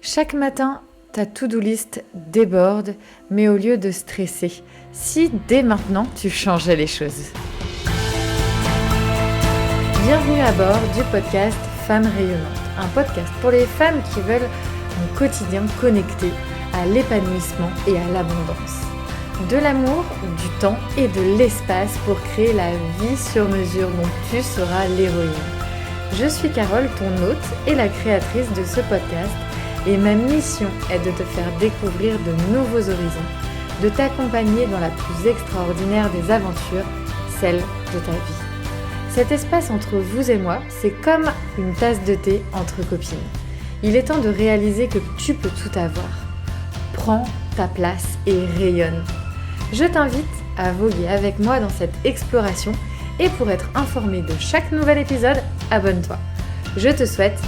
Chaque matin, ta to-do list déborde, mais au lieu de stresser, si dès maintenant tu changeais les choses. Bienvenue à bord du podcast Femmes rayonnantes, un podcast pour les femmes qui veulent un quotidien connecté à l'épanouissement et à l'abondance. De l'amour, du temps et de l'espace pour créer la vie sur mesure dont tu seras l'héroïne. Je suis Carole, ton hôte et la créatrice de ce podcast. Et ma mission est de te faire découvrir de nouveaux horizons, de t'accompagner dans la plus extraordinaire des aventures, celle de ta vie. Cet espace entre vous et moi, c'est comme une tasse de thé entre copines. Il est temps de réaliser que tu peux tout avoir. Prends ta place et rayonne. Je t'invite à voguer avec moi dans cette exploration et pour être informé de chaque nouvel épisode, abonne-toi. Je te souhaite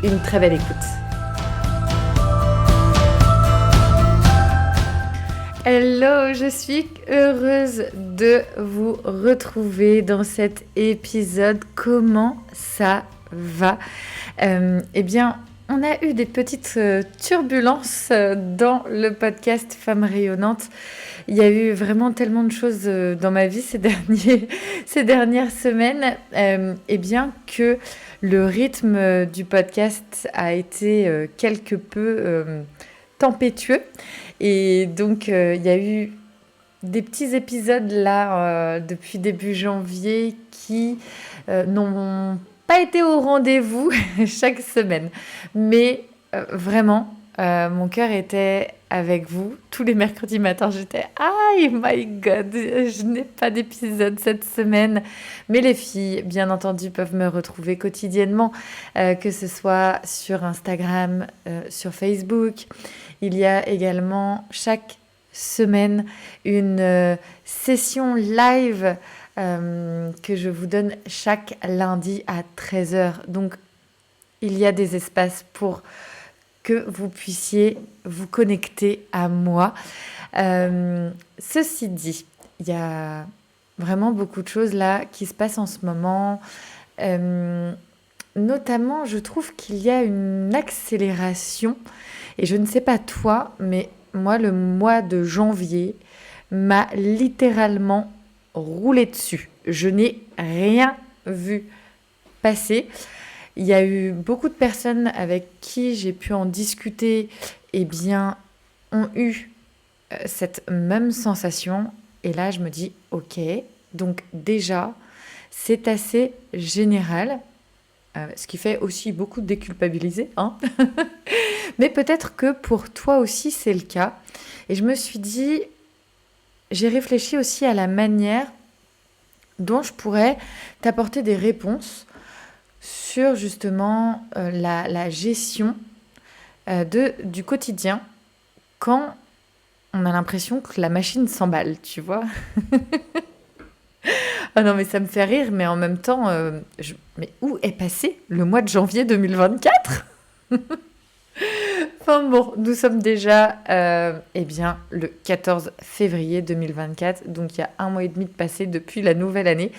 une très belle écoute. Hello, je suis heureuse de vous retrouver dans cet épisode. Comment ça va ? Eh bien, on a eu des petites turbulences dans le podcast Femmes rayonnantes. Il y a eu vraiment tellement de choses dans ma vie ces dernières semaines, et bien que le rythme du podcast a été quelque peu tempétueux. Et donc, il y a eu des petits épisodes là depuis début janvier qui n'ont pas été au rendez-vous chaque semaine. Mais vraiment, mon cœur était avec vous. Tous les mercredis matins, j'étais « Oh my God, je n'ai pas d'épisode cette semaine !» Mais les filles, bien entendu, peuvent me retrouver quotidiennement, que ce soit sur Instagram, sur Facebook. Il y a également chaque semaine une session live que je vous donne chaque lundi à 13h. Donc, il y a des espaces pour que vous puissiez vous connecter à moi. Ceci dit, il y a vraiment beaucoup de choses là qui se passent en ce moment. Notamment, je trouve qu'il y a une accélération. Et je ne sais pas toi, mais moi, le mois de janvier m'a littéralement roulé dessus. Je n'ai rien vu passer. Il y a eu beaucoup de personnes avec qui j'ai pu en discuter, eh bien, ont eu cette même sensation. Et là, je me dis, ok, donc déjà, c'est assez général. Ce qui fait aussi beaucoup déculpabiliser, hein. Mais peut-être que pour toi aussi, c'est le cas. Et je me suis dit, j'ai réfléchi aussi à la manière dont je pourrais t'apporter des réponses sur justement la gestion du quotidien quand on a l'impression que la machine s'emballe, tu vois. Ah non, mais ça me fait rire, mais en même temps, mais où est passé le mois de janvier 2024 ? Enfin bon, nous sommes déjà le 14 février 2024, donc il y a 1 mois et demi de passé depuis la nouvelle année.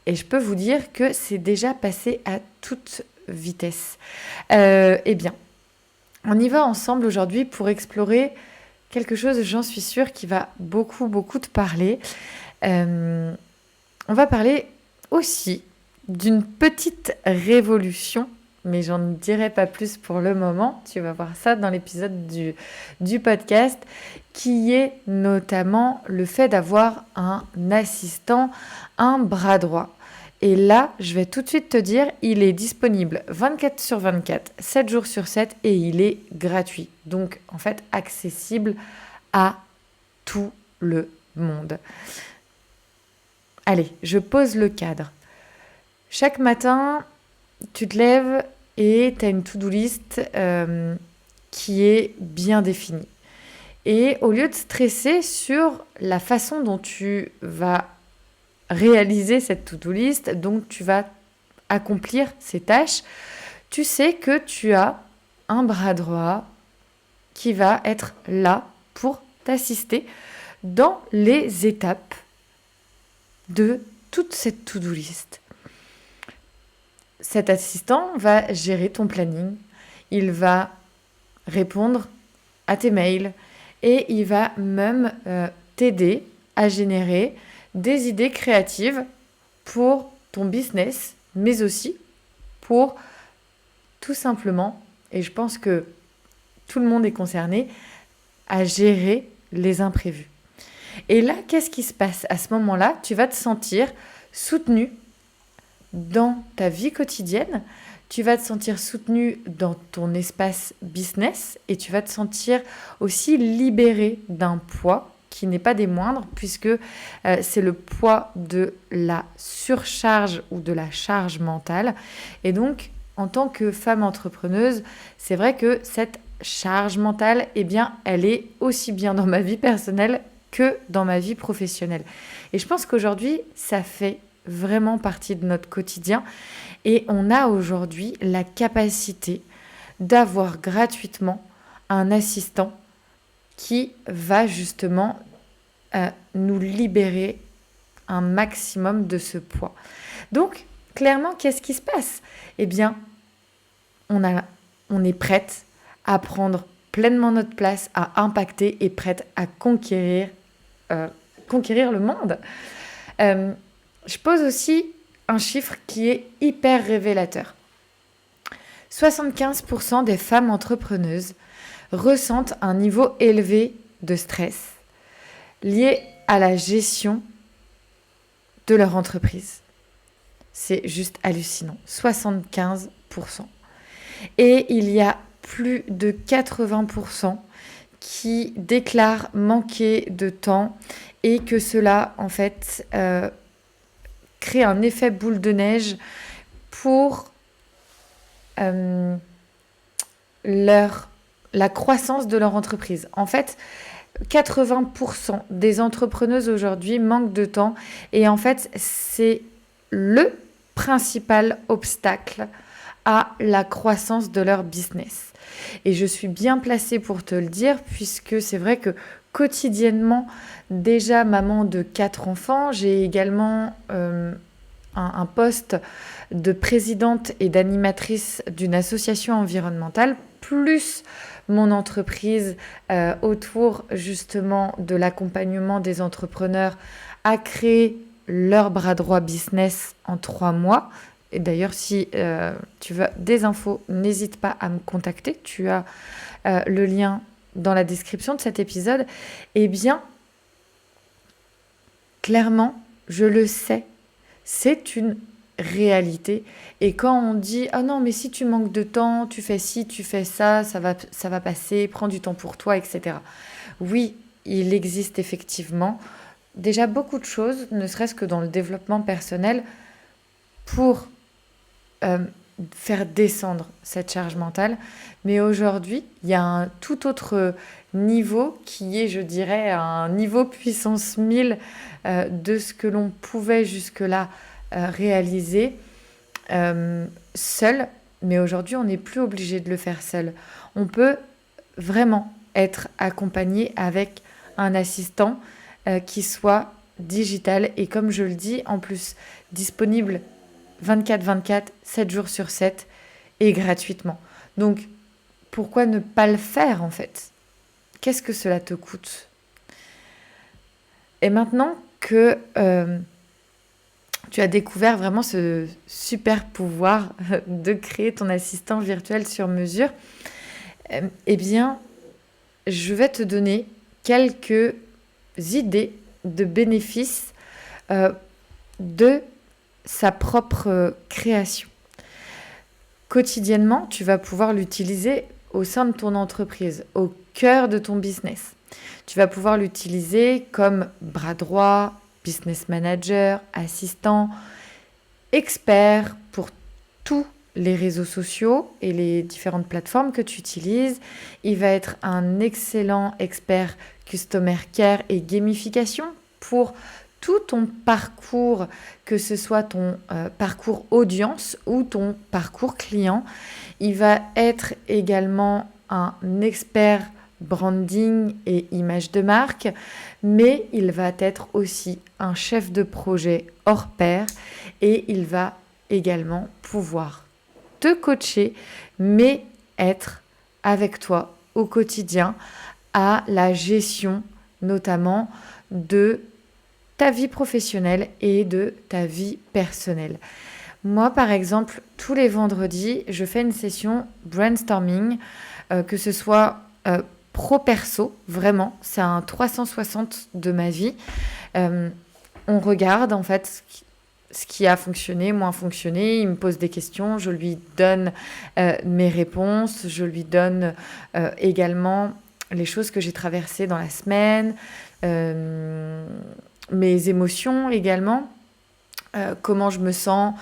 Et je peux vous dire que c'est déjà passé à toute vitesse. Eh bien, on y va ensemble aujourd'hui pour explorer quelque chose, j'en suis sûre, qui va beaucoup, beaucoup te parler. On va parler aussi d'une petite révolution, mais j'en dirai pas plus pour le moment. Tu vas voir ça dans l'épisode du podcast, qui est notamment le fait d'avoir un assistant, un bras droit. Et là, je vais tout de suite te dire, il est disponible 24/24, 7 jours sur 7 et il est gratuit. Donc, en fait, accessible à tout le monde. Allez, je pose le cadre. Chaque matin, tu te lèves et tu as une to-do list qui est bien définie. Et au lieu de stresser sur la façon dont tu vas réaliser cette to-do list, donc tu vas accomplir ces tâches, tu sais que tu as un bras droit qui va être là pour t'assister dans les étapes de toute cette to-do list. Cet assistant va gérer ton planning, il va répondre à tes mails et il va même t'aider à générer des idées créatives pour ton business, mais aussi pour tout simplement, et je pense que tout le monde est concerné, à gérer les imprévus. Et là, qu'est-ce qui se passe? À ce moment-là, tu vas te sentir soutenu dans ta vie quotidienne, tu vas te sentir soutenu dans ton espace business et tu vas te sentir aussi libéré d'un poids qui n'est pas des moindres puisque c'est le poids de la surcharge ou de la charge mentale. Et donc, en tant que femme entrepreneuse, c'est vrai que cette charge mentale, eh bien, elle est aussi bien dans ma vie personnelle que dans ma vie professionnelle. Et je pense qu'aujourd'hui, ça fait vraiment partie de notre quotidien et on a aujourd'hui la capacité d'avoir gratuitement un assistant qui va justement nous libérer un maximum de ce poids. Donc, clairement, qu'est-ce qui se passe? Eh bien, on est prête à prendre pleinement notre place, à impacter et prête à conquérir le monde. Je pose aussi un chiffre qui est hyper révélateur. 75% des femmes entrepreneuses ressentent un niveau élevé de stress lié à la gestion de leur entreprise. C'est juste hallucinant. 75%. Et il y a plus de 80% qui déclarent manquer de temps et que cela, en fait, crée un effet boule de neige pour la croissance de leur entreprise. En fait, 80% des entrepreneuses aujourd'hui manquent de temps et en fait, c'est le principal obstacle à la croissance de leur business. Et je suis bien placée pour te le dire puisque c'est vrai que quotidiennement, déjà maman de 4 enfants, j'ai également un poste de présidente et d'animatrice d'une association environnementale, plus mon entreprise autour justement de l'accompagnement des entrepreneurs à créer leur bras droit business en 3 mois. Et d'ailleurs, si tu veux des infos, n'hésite pas à me contacter. Tu as le lien dans la description de cet épisode. Eh bien, clairement, je le sais, c'est une réalité. Et quand on dit « Ah non, mais si tu manques de temps, tu fais ci, tu fais ça, ça va passer, prends du temps pour toi, etc. » Oui, il existe effectivement déjà beaucoup de choses, ne serait-ce que dans le développement personnel, pour faire descendre cette charge mentale. Mais aujourd'hui, il y a un tout autre niveau qui est, je dirais, un niveau puissance 1000 de ce que l'on pouvait jusque-là réaliser seul. Mais aujourd'hui, on n'est plus obligé de le faire seul. On peut vraiment être accompagné avec un assistant qui soit digital et comme je le dis, en plus disponible 24/24, 7 jours sur 7 et gratuitement. Donc, pourquoi ne pas le faire en fait? Qu'est-ce que cela te coûte? Et maintenant que tu as découvert vraiment ce super pouvoir de créer ton assistant virtuel sur mesure, eh bien, je vais te donner quelques idées de bénéfices de sa propre création. Quotidiennement, tu vas pouvoir l'utiliser au sein de ton entreprise, au cœur de ton business. Tu vas pouvoir l'utiliser comme bras droit, business manager, assistant, expert pour tous les réseaux sociaux et les différentes plateformes que tu utilises. Il va être un excellent expert customer care et gamification pour tout ton parcours, que ce soit ton parcours audience ou ton parcours client. Il va être également un expert branding et image de marque, mais il va être aussi un chef de projet hors pair et il va également pouvoir te coacher, mais être avec toi au quotidien à la gestion notamment de ta vie professionnelle et de ta vie personnelle. Moi, par exemple, tous les vendredis, je fais une session brainstorming, que ce soit pro-perso, vraiment, c'est un 360 de ma vie. On regarde en fait ce qui a fonctionné, moins fonctionné. Il me pose des questions, je lui donne mes réponses, je lui donne également les choses que j'ai traversées dans la semaine, mes émotions également, comment je me sens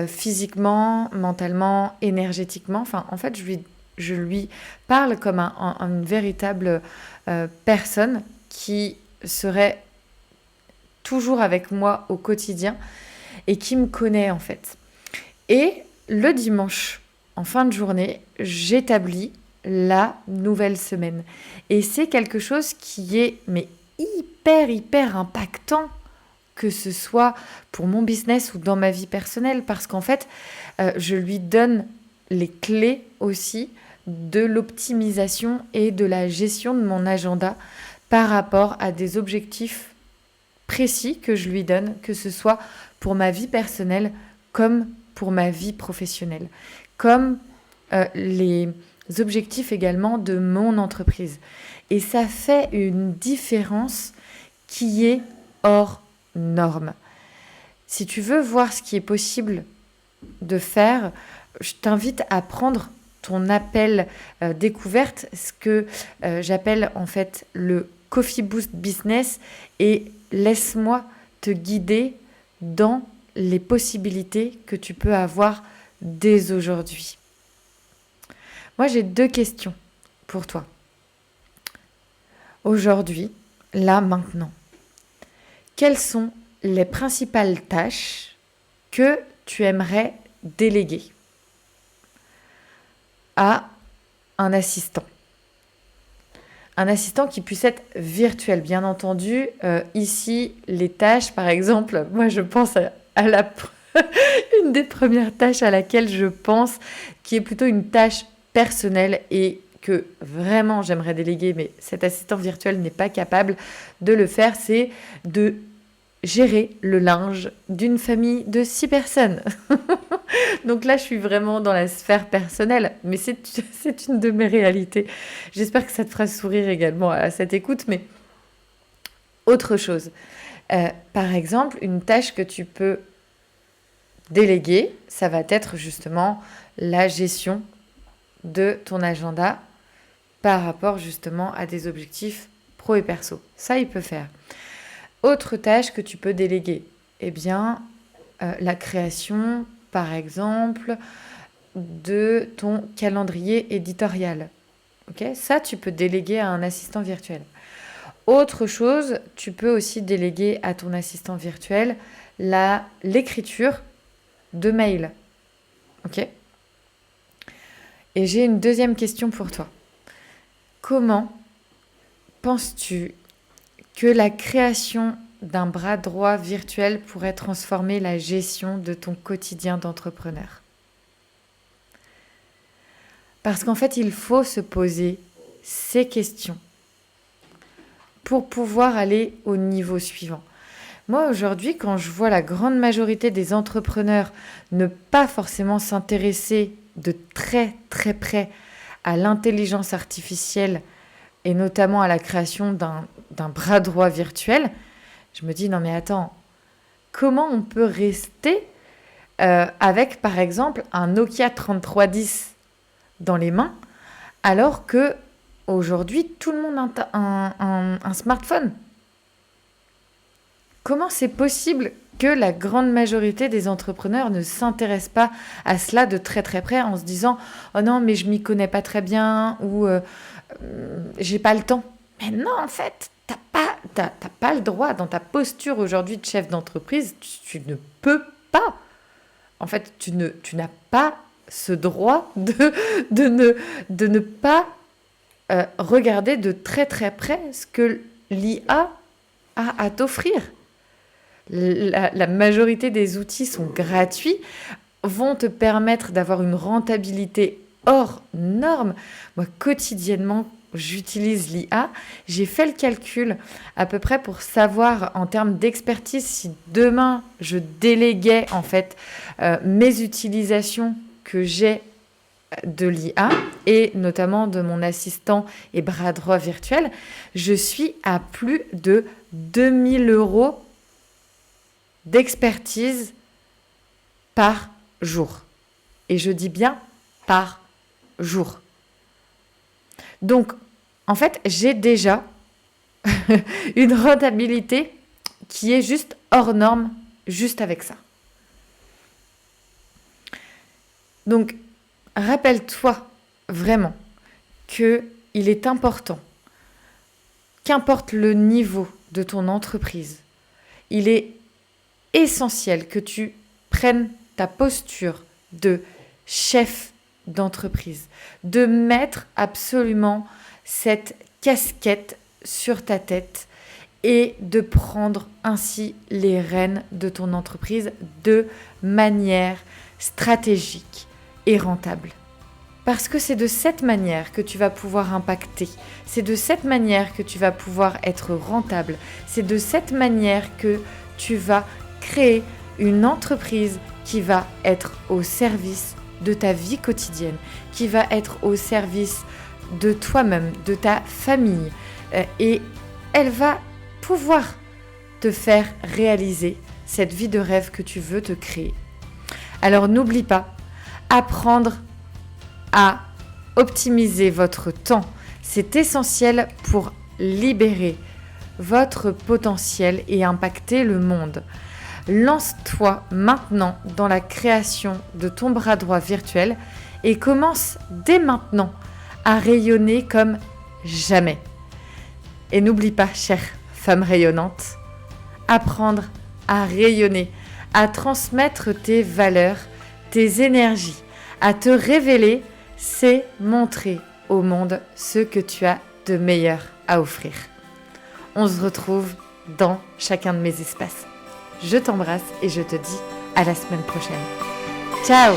physiquement, mentalement, énergétiquement. Enfin, en fait, je lui parle comme une véritable personne qui serait toujours avec moi au quotidien et qui me connaît en fait. Et le dimanche, en fin de journée, j'établis la nouvelle semaine. Et c'est quelque chose qui est hyper impactant, que ce soit pour mon business ou dans ma vie personnelle, parce qu'en fait, je lui donne les clés aussi de l'optimisation et de la gestion de mon agenda par rapport à des objectifs précis que je lui donne, que ce soit pour ma vie personnelle comme pour ma vie professionnelle, comme les objectifs également de mon entreprise. Et ça fait une différence qui est hors norme. Si tu veux voir ce qui est possible de faire, je t'invite à prendre ton appel découverte, ce que j'appelle en fait le Coffee Boost Business, et laisse-moi te guider dans les possibilités que tu peux avoir dès aujourd'hui. Moi, j'ai 2 questions pour toi. Aujourd'hui, là, maintenant, quelles sont les principales tâches que tu aimerais déléguer à un assistant? Un assistant qui puisse être virtuel, bien entendu. Ici, les tâches, par exemple, moi je pense à une des premières tâches à laquelle je pense, qui est plutôt une tâche personnelle et que vraiment j'aimerais déléguer, mais cet assistant virtuel n'est pas capable de le faire, c'est de gérer le linge d'une famille de 6 personnes. Donc là, je suis vraiment dans la sphère personnelle, mais c'est une de mes réalités. J'espère que ça te fera sourire également à cette écoute, mais autre chose. Par exemple, une tâche que tu peux déléguer, ça va être justement la gestion de ton agenda par rapport justement à des objectifs pro et perso. Ça, il peut faire. Autre tâche que tu peux déléguer, eh bien, la création, par exemple, de ton calendrier éditorial. Okay ? Ça, tu peux déléguer à un assistant virtuel. Autre chose, tu peux aussi déléguer à ton assistant virtuel l'écriture de mails. Ok ? Et j'ai une deuxième question pour toi. Comment penses-tu que la création d'un bras droit virtuel pourrait transformer la gestion de ton quotidien d'entrepreneur? Parce qu'en fait, il faut se poser ces questions pour pouvoir aller au niveau suivant. Moi, aujourd'hui, quand je vois la grande majorité des entrepreneurs ne pas forcément s'intéresser de très très près à l'intelligence artificielle et notamment à la création d'un bras droit virtuel, je me dis non mais attends, comment on peut rester avec par exemple un Nokia 3310 dans les mains alors que aujourd'hui tout le monde a un smartphone? Comment c'est possible que la grande majorité des entrepreneurs ne s'intéressent pas à cela de très très près en se disant « Oh non, mais je m'y connais pas très bien » ou j'ai pas le temps. Mais non, en fait, t'as pas le droit. Dans ta posture aujourd'hui de chef d'entreprise, tu ne peux pas. En fait, tu n'as pas ce droit de ne pas regarder de très très près ce que l'IA a à t'offrir. La majorité des outils sont gratuits, vont te permettre d'avoir une rentabilité hors norme. Moi, quotidiennement, j'utilise l'IA, j'ai fait le calcul à peu près pour savoir en termes d'expertise si demain je déléguais en fait mes utilisations que j'ai de l'IA et notamment de mon assistant et bras droit virtuel, je suis à plus de 2000 € d'expertise par jour. Et je dis bien par jour. Donc, en fait, j'ai déjà une rentabilité qui est juste hors norme, juste avec ça. Donc, rappelle-toi vraiment qu'il est important, qu'importe le niveau de ton entreprise, il est essentiel que tu prennes ta posture de chef d'entreprise, de mettre absolument cette casquette sur ta tête et de prendre ainsi les rênes de ton entreprise de manière stratégique et rentable. Parce que c'est de cette manière que tu vas pouvoir impacter, c'est de cette manière que tu vas pouvoir être rentable, c'est de cette manière que tu vas créer une entreprise qui va être au service de ta vie quotidienne, qui va être au service de toi-même, de ta famille, et elle va pouvoir te faire réaliser cette vie de rêve que tu veux te créer. Alors n'oublie pas, apprendre à optimiser votre temps, c'est essentiel pour libérer votre potentiel et impacter le monde. Lance-toi maintenant dans la création de ton bras droit virtuel et commence dès maintenant à rayonner comme jamais. Et n'oublie pas, chère femme rayonnante, apprendre à rayonner, à transmettre tes valeurs, tes énergies, à te révéler, c'est montrer au monde ce que tu as de meilleur à offrir. On se retrouve dans chacun de mes espaces. Je t'embrasse et je te dis à la semaine prochaine. Ciao!